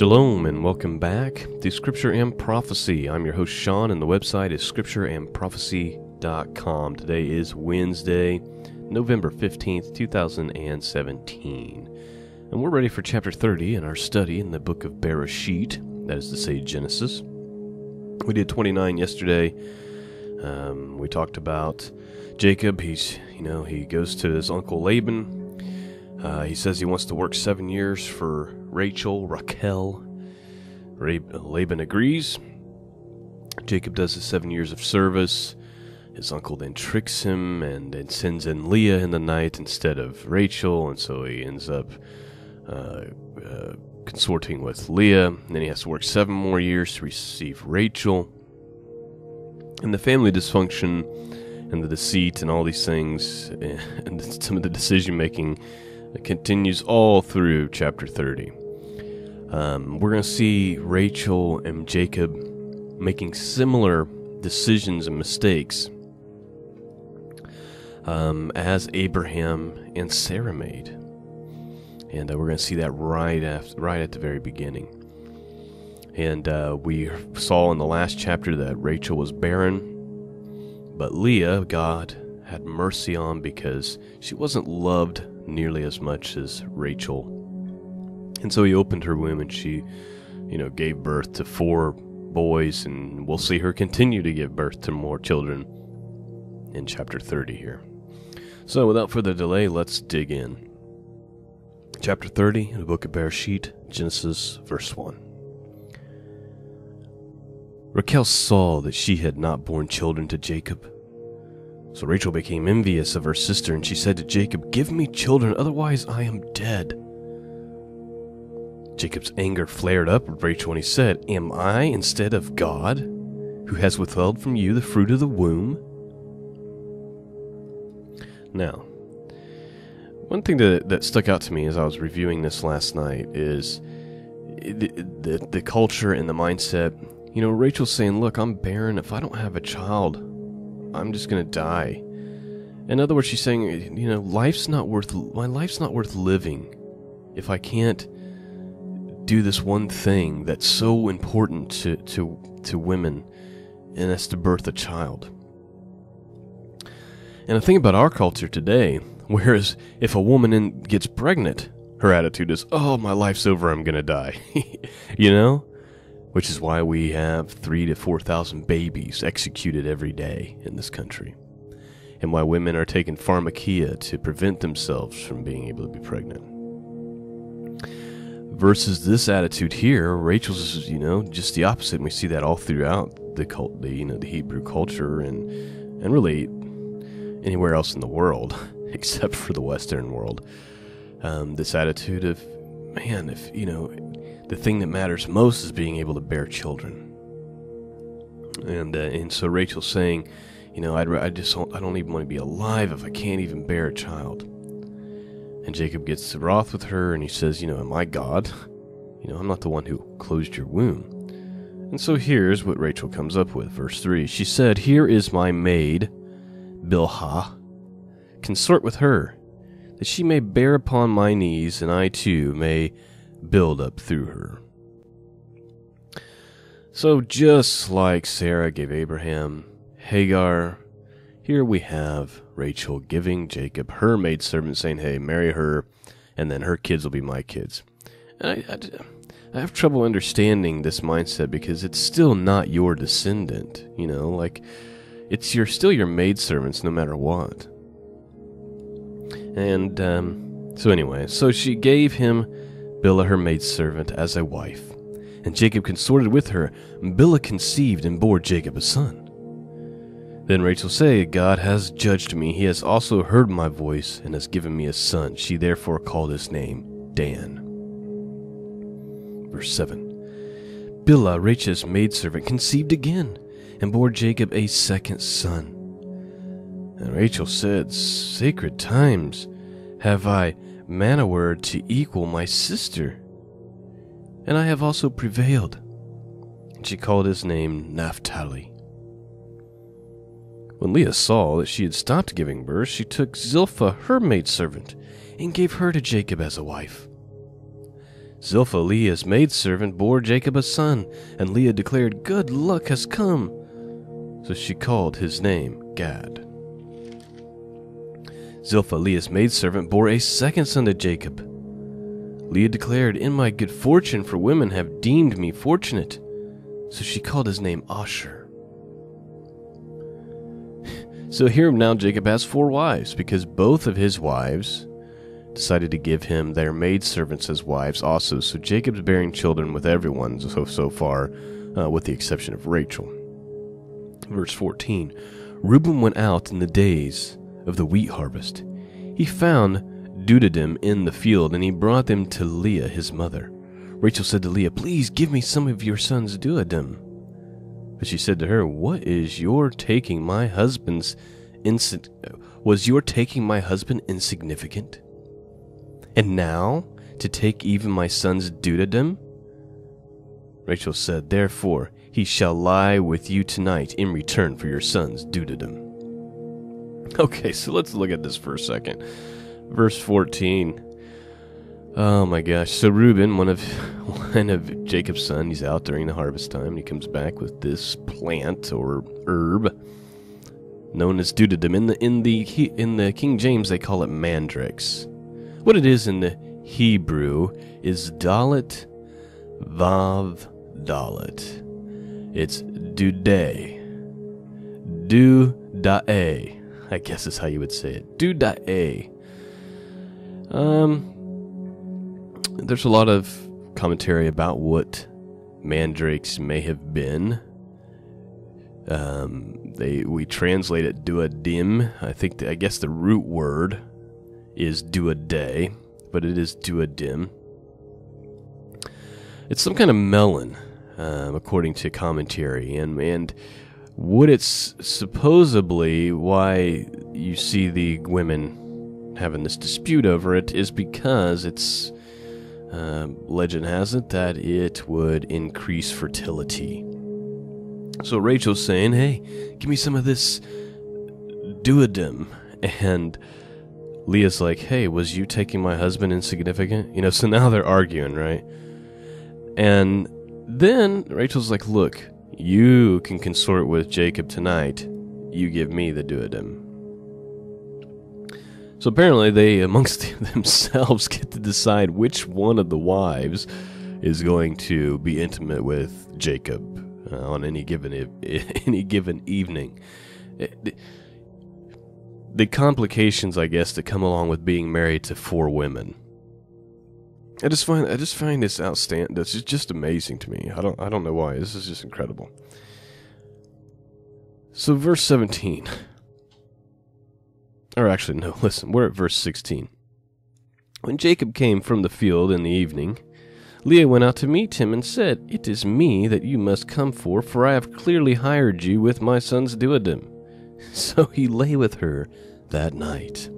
Shalom and welcome back to Scripture and Prophecy. I'm your host Sean and the website is scriptureandprophecy.com. Today is Wednesday, November 15th, 2017. And we're ready for chapter 30 in our study in the book of Bereshit, that is to say Genesis. We did 29 yesterday. We talked about Jacob. He goes to his uncle Laban. He says he wants to work 7 years for Raquel. Laban agrees. Jacob does the 7 years of service. His uncle then tricks him and then sends in Leah in the night instead of Rachel, and so he ends up consorting with Leah. And then he has to work 7 more years to receive Rachel. And the family dysfunction and the deceit and all these things and some of the decision-making continues all through chapter 30. We're going to see Rachel and Jacob making similar decisions and mistakes as Abraham and Sarah made. And we're going to see that right at the very beginning. And we saw in the last chapter that Rachel was barren, but Leah, God had mercy on because she wasn't loved nearly as much as Rachel. And so he opened her womb and she, gave birth to 4 boys, and we'll see her continue to give birth to more children in chapter 30 here. So without further delay, let's dig in. Chapter 30 in the book of Bereshit, Genesis, verse 1. Raquel saw that she had not borne children to Jacob. So Rachel became envious of her sister, and she said to Jacob, "Give me children, otherwise I am dead." Jacob's anger flared up at Rachel, and he said, "Am I instead of God, who has withheld from you the fruit of the womb?" Now, one thing that stuck out to me as I was reviewing this last night is the culture and the mindset. Rachel's saying, "Look, I'm barren. If I don't have a child, I'm just going to die." In other words, she's saying, my life's not worth living if I can't do this one thing that's so important to women, and that's to birth a child. And the thing about our culture today, whereas if a woman gets pregnant, her attitude is, "Oh, my life's over, I'm going to die." Which is why we have 3,000 to 4,000 babies executed every day in this country, and why women are taking pharmakia to prevent themselves from being able to be pregnant. Versus this attitude here, Rachel's is, just the opposite, and we see that all throughout the Hebrew culture and really anywhere else in the world, except for the Western world. This attitude of, man, if the thing that matters most is being able to bear children. And so Rachel's saying, I don't even want to be alive if I can't even bear a child. And Jacob gets wroth with her, and he says, "Am I God? I'm not the one who closed your womb." And so here's what Rachel comes up with, verse 3. She said, "Here is my maid, Bilhah. Consort with her, that she may bear upon my knees, and I too may build up through her." So just like Sarah gave Abraham Hagar, here we have Rachel giving Jacob her maidservant, saying, "Hey, marry her, and then her kids will be my kids." And I have trouble understanding this mindset because it's still not your descendant, you're still your maidservants no matter what. And so she gave him Bilhah her maidservant as a wife, and Jacob consorted with her. Bilhah conceived and bore Jacob a son. Then Rachel said, "God has judged me. He has also heard my voice and has given me a son." She therefore called his name Dan. Verse 7. Bilhah, Rachel's maidservant, conceived again and bore Jacob a second son. And Rachel said, "Sacred times have I mannerward to equal my sister, and I have also prevailed." And she called his name Naphtali. When Leah saw that she had stopped giving birth, she took Zilpah, her maidservant, and gave her to Jacob as a wife. Zilpah, Leah's maidservant, bore Jacob a son, and Leah declared, "Good luck has come." So she called his name Gad. Zilpah, Leah's maidservant, bore a second son to Jacob. Leah declared, "In my good fortune, for women have deemed me fortunate." So she called his name Asher. So here now Jacob has 4 wives, because both of his wives decided to give him their maidservants as wives also. So Jacob's bearing children with everyone so far, with the exception of Rachel. Verse 14, Reuben went out in the days of the wheat harvest. He found dudadim in the field, and he brought them to Leah, his mother. Rachel said to Leah, "Please give me some of your son's dudadim." But she said to her, Was your taking my husband insignificant? And now to take even my son's dudadim? Rachel said, "Therefore he shall lie with you tonight in return for your son's dudadim." Okay, so let's look at this for a second. Verse 14. Oh my gosh. So Reuben, one of Jacob's sons, he's out during the harvest time, and he comes back with this plant or herb known as dudadim. In the King James, they call it mandrakes. What it is in the Hebrew is dalet vav dalet. It's dudae. Dudae, I guess is how you would say it. Dudae. There's a lot of commentary about what mandrakes may have been. We translate it duadim. I guess the root word is duaday, but it is duadim. It's some kind of melon, according to commentary, and what it's supposedly why you see the women having this dispute over it is because it's legend has it that it would increase fertility. So Rachel's saying, "Hey, give me some of this duadim," and Leah's like, "Hey, was you taking my husband insignificant?" So now they're arguing, right? And then Rachel's like, "Look, you can consort with Jacob tonight. You give me the duadim." So apparently they, amongst themselves, get to decide which one of the wives is going to be intimate with Jacob on any given evening. The complications, I guess, that come along with being married to 4 women. I just find this outstanding. This is just amazing to me. I don't know why. This is just incredible. So verse 17. Or actually, no, listen, we're at verse 16. When Jacob came from the field in the evening, Leah went out to meet him and said, "It is me that you must come for I have clearly hired you with my son's duadim." So he lay with her that night.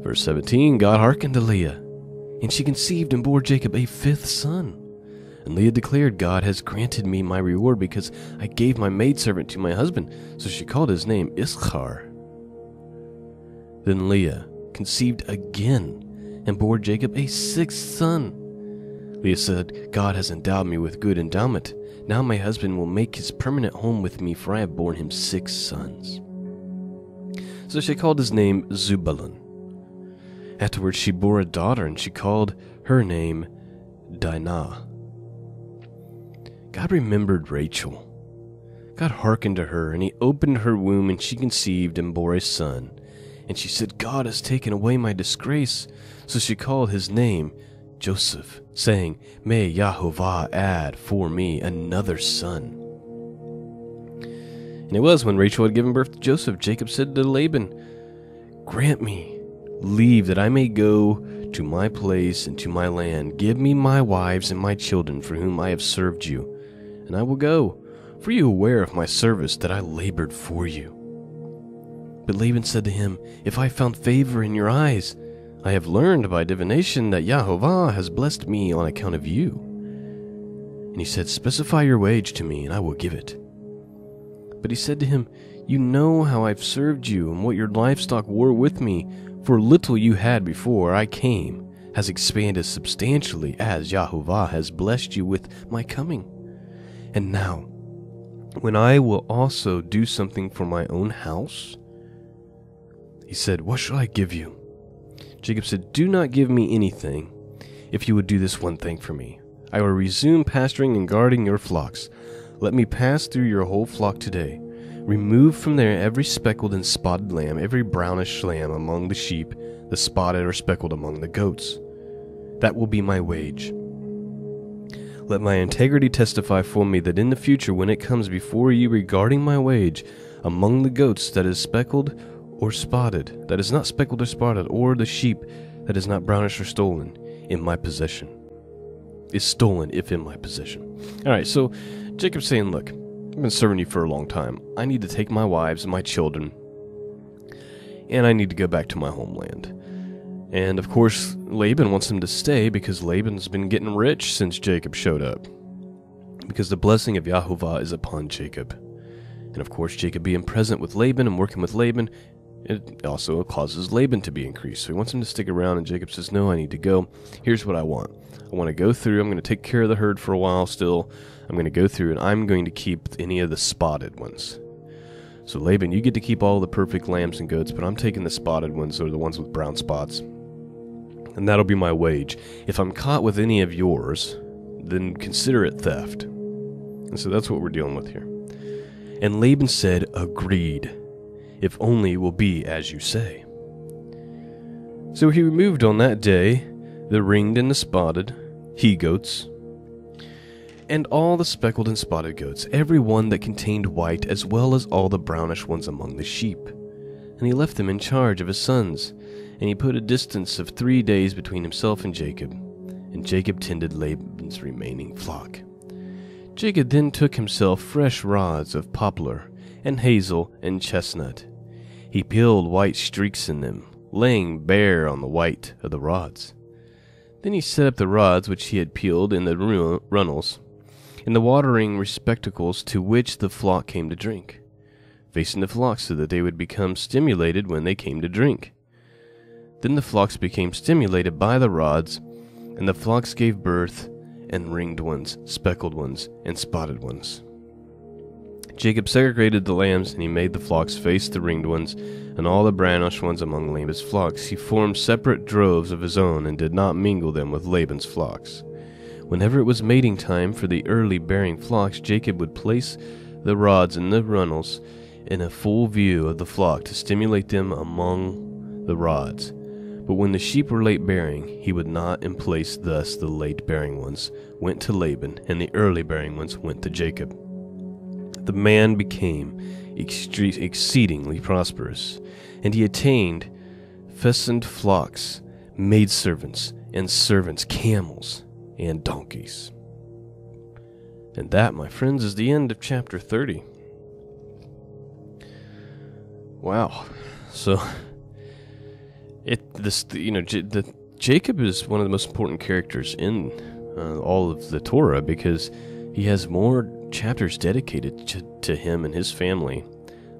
Verse 17, God hearkened to Leah, and she conceived and bore Jacob a 5th son. And Leah declared, "God has granted me my reward because I gave my maidservant to my husband." So she called his name Issachar. Then Leah conceived again and bore Jacob a 6th son. Leah said, "God has endowed me with good endowment. Now my husband will make his permanent home with me, for I have borne him 6 sons." So she called his name Zebulun. Afterwards she bore a daughter, and she called her name Dinah. God remembered Rachel. God hearkened to her, and he opened her womb, and she conceived and bore a son. And she said, "God has taken away my disgrace." So she called his name Joseph, saying, "May Yahovah add for me another son." And it was when Rachel had given birth to Joseph, Jacob said to Laban, "Grant me leave that I may go to my place and to my land. Give me my wives and my children for whom I have served you, and I will go. For you are aware of my service, that I labored for you." But Laban said to him, "If I found favor in your eyes, I have learned by divination that Yahovah has blessed me on account of you." And he said, "Specify your wage to me, and I will give it." But he said to him, "You know how I've served you, and what your livestock were with me, for little you had before I came, has expanded substantially as Yahuwah has blessed you with my coming. And now, when I will also do something for my own house? He said, what shall I give you? Jacob said, do not give me anything if you would do this one thing for me. I will resume pasturing and guarding your flocks. Let me pass through your whole flock today. Remove from there every speckled and spotted lamb, every brownish lamb among the sheep, the spotted or speckled among the goats. That will be my wage. Let my integrity testify for me that in the future, when it comes before you regarding my wage, among the goats that is speckled or spotted, that is not speckled or spotted, or the sheep that is not brownish or stolen, in my possession. Is stolen if in my possession. Alright, so Jacob's saying, look, I've been serving you for a long time. I need to take my wives and my children, and I need to go back to my homeland. And of course, Laban wants him to stay because Laban's been getting rich since Jacob showed up. Because the blessing of Yahuwah is upon Jacob. And of course, Jacob being present with Laban and working with Laban, it also causes Laban to be increased. So he wants him to stick around, and Jacob says, no, I need to go. Here's what I want. I want to go through, I'm going to take care of the herd for a while still. I'm going to go through, and I'm going to keep any of the spotted ones. So Laban, you get to keep all the perfect lambs and goats, but I'm taking the spotted ones, or the ones with brown spots. And that'll be my wage. If I'm caught with any of yours, then consider it theft. And so that's what we're dealing with here. And Laban said, agreed, if only it will be as you say. So he removed on that day the ringed and the spotted he-goats, and all the speckled and spotted goats, every one that contained white, as well as all the brownish ones among the sheep. And he left them in charge of his sons, and he put a distance of 3 days between himself and Jacob, and Jacob tended Laban's remaining flock. Jacob then took himself fresh rods of poplar, and hazel, and chestnut. He peeled white streaks in them, laying bare on the white of the rods. Then he set up the rods which he had peeled in the runnels, in the watering receptacles to which the flock came to drink, facing the flock so that they would become stimulated when they came to drink. Then the flocks became stimulated by the rods, and the flocks gave birth, and ringed ones, speckled ones, and spotted ones. Jacob segregated the lambs, and he made the flocks face the ringed ones, and all the brownish ones among Laban's flocks. He formed separate droves of his own, and did not mingle them with Laban's flocks. Whenever it was mating time for the early-bearing flocks, Jacob would place the rods in the runnels in a full view of the flock to stimulate them among the rods. But when the sheep were late-bearing, he would not emplace. Thus the late-bearing ones went to Laban, and the early-bearing ones went to Jacob. The man became exceedingly prosperous, and he attained festooned flocks, maidservants, and servants, camels, and donkeys. And that, my friends, is the end of chapter 30. Wow. So, Jacob is one of the most important characters in all of the Torah, because he has more chapters dedicated to him and his family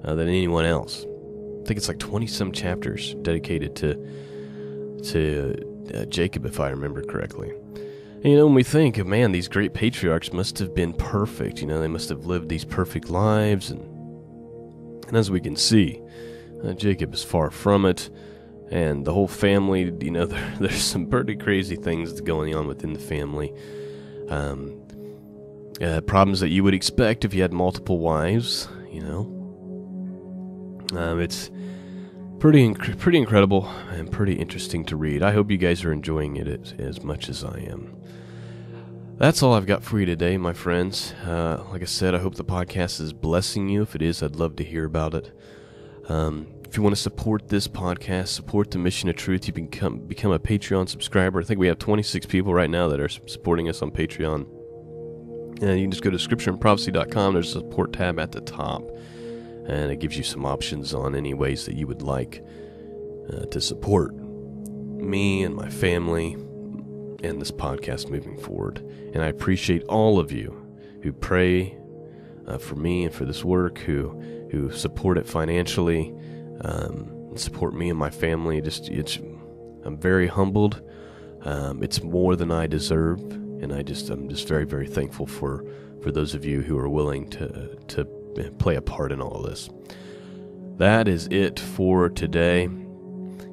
than anyone else. I think it's like 20-some chapters dedicated to Jacob, if I remember correctly. And, when we think of, man, these great patriarchs must have been perfect. They must have lived these perfect lives. And as we can see, Jacob is far from it. And the whole family, there's some pretty crazy things going on within the family. Problems that you would expect if you had multiple wives, It's pretty incredible and pretty interesting to read. I hope you guys are enjoying it as much as I am. That's all I've got for you today, my friends. Like I said, I hope the podcast is blessing you. If it is, I'd love to hear about it. If you want to support this podcast, support the Mission of Truth, you can become a Patreon subscriber. I think we have 26 people right now that are supporting us on Patreon. And you can just go to scriptureandprophecy.com. There's a support tab at the top, and it gives you some options on any ways that you would like to support me and my family and this podcast moving forward. And I appreciate all of you who pray for me and for this work, who support it financially, and support me and my family. I'm very humbled It's more than I deserve, and I'm just very, very thankful for those of you who are willing to play a part in all of this. That is it for today.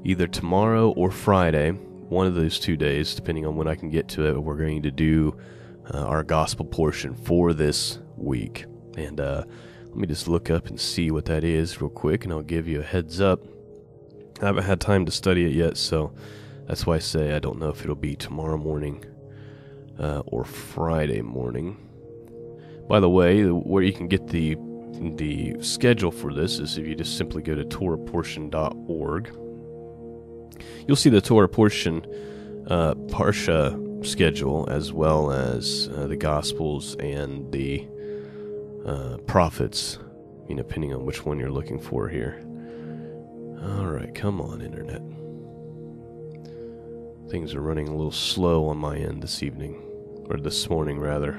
Either tomorrow or Friday, one of those 2 days, depending on when I can get to it, we're going to do our gospel portion for this week. And let me just look up and see what that is real quick, and I'll give you a heads up. I haven't had time to study it yet, so that's why I say I don't know if it'll be tomorrow morning or Friday morning. By the way, where you can get the schedule for this is if you just simply go to torahportion.org. You'll see the Torah portion Parsha schedule, as well as the Gospels and the prophets, depending on which one you're looking for here. All right, come on, Internet. Things are running a little slow on my end this evening, or this morning, rather.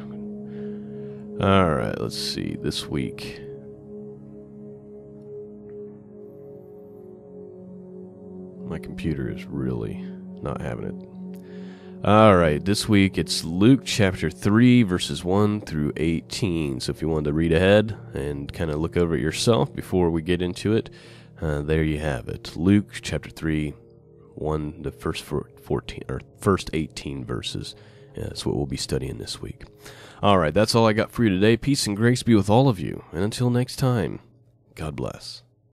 All right, let's see, this week. My computer is really not having it. All right, this week it's Luke chapter 3, verses 1 through 18. So if you wanted to read ahead and kind of look over it yourself before we get into it, there you have it. Luke chapter 3, the first 18 verses. That's what we'll be studying this week. All right, that's all I got for you today. Peace and grace be with all of you. And until next time, God bless.